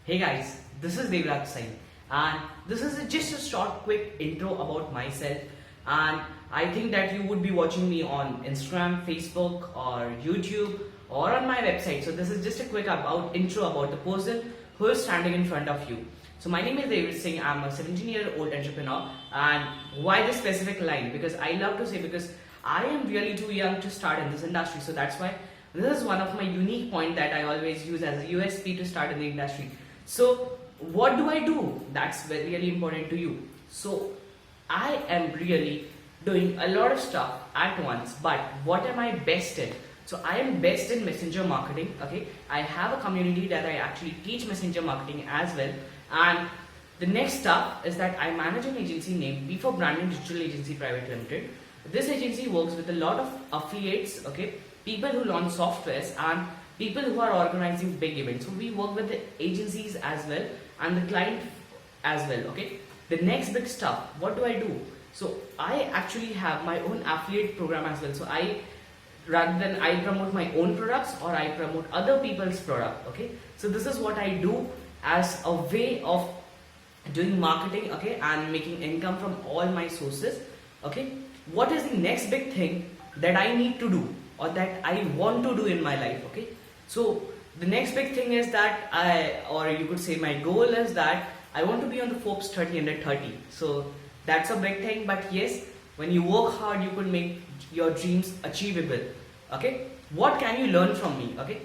Hey guys, this is Devvrat Singh and this is just a short quick intro about myself, and I think that you would be watching me on Instagram, Facebook or YouTube or on my website. So this is just a quick intro about the person who is standing in front of you. So my name is Devvrat Singh. I'm a 17-year-old entrepreneur. And why this specific line? Because I love to say, because I am really too young to start in this industry. So that's why this is one of my unique point that I always use as a USP to start in the industry. So what do I do? That's really important to you. So I am really doing a lot of stuff at once, but what am I best at? So I am best in messenger marketing. Okay, I have a community that I actually teach messenger marketing as well. And the next stuff is that I manage an agency named Bforbranding Digital Agency Private Limited. This agency works with a lot of affiliates, okay, people who launch softwares and people who are organizing big events. So we work with the agencies as well and the client as well. Okay, the next big stuff, what do I do? So I actually have my own affiliate program as well. So rather than I promote my own products or I promote other people's product. Okay, so this is what I do as a way of doing marketing, okay, and making income from all my sources. Okay, what is the next big thing that I need to do or that I want to do in my life? Okay, so the next big thing is that or you could say my goal is that I want to be on the Forbes 30 under 30. So that's a big thing, but yes, when you work hard, you could make your dreams achievable. Okay, what can you learn from me? Okay,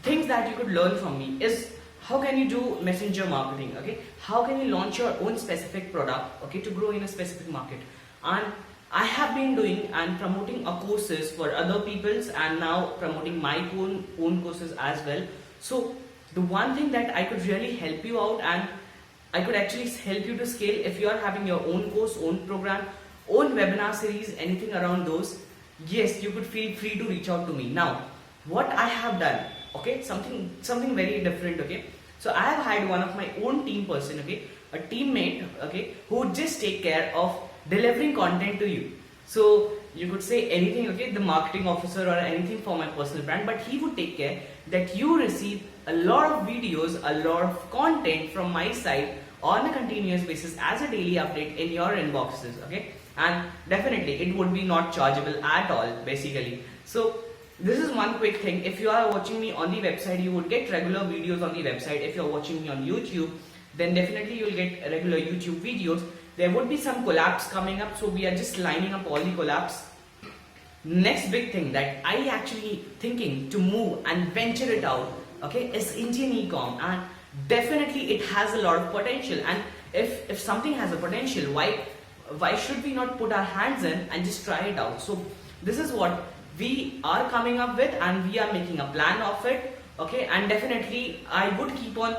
things that you could learn from me is how can you do messenger marketing? Okay, how can you launch your own specific product? Okay, to grow in a specific market. And I have been doing and promoting courses for other people's and now promoting my own courses as well. So the one thing that I could really help you out and I could actually help you to scale if you are having your own course, own program, own webinar series, anything around those, yes, you could feel free to reach out to me. Now, what I have done, okay, something very different, okay. So I have hired one of my own team person, okay, a teammate, okay, who would just take care of delivering content to you. So you could say anything, okay, the marketing officer or anything for my personal brand, but he would take care that you receive a lot of videos, a lot of content from my side on a continuous basis as a daily update in your inboxes, okay, and definitely it would be not chargeable at all basically. So this is one quick thing. If you are watching me on the website, you would get regular videos on the website. If you're watching me on YouTube, then definitely you'll get regular YouTube videos. There would be some collabs coming up, so we are just lining up all the collabs. Next big thing that I actually thinking to move and venture it out, okay, is Indian e-com, and definitely it has a lot of potential. And if something has a potential, why should we not put our hands in and just try it out? So this is what we are coming up with, and we are making a plan of it, okay, and definitely I would keep on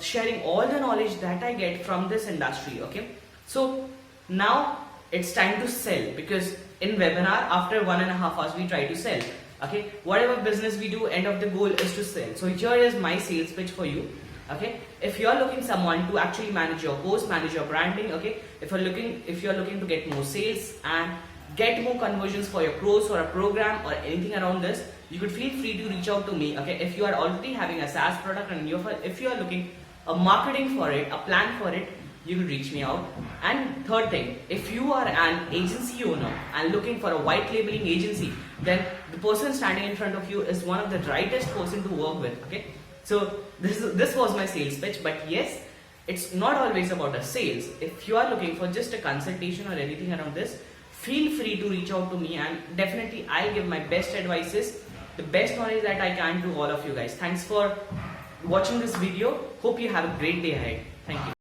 sharing all the knowledge that I get from this industry, okay. So now it's time to sell, because in webinar after 1.5 hours we try to sell, okay. Whatever business we do, end of the goal is to sell. So here is my sales pitch for you, okay. If you are looking someone to actually manage your course, manage your branding, okay, if you're looking to get more sales and get more conversions for your course or a program or anything around this, you could feel free to reach out to me, okay. If you are already having a SaaS product and if you are looking a marketing for it, a plan for it, you could reach me out. And third thing, if you are an agency owner and looking for a white labeling agency, then the person standing in front of you is one of the rightest person to work with, okay. So this was my sales pitch, but yes, it's not always about the sales. If you are looking for just a consultation or anything around this, feel free to reach out to me, and definitely I'll give my best advices, the best knowledge that I can to all of you guys. Thanks for watching this video. Hope you have a great day ahead. Thank you.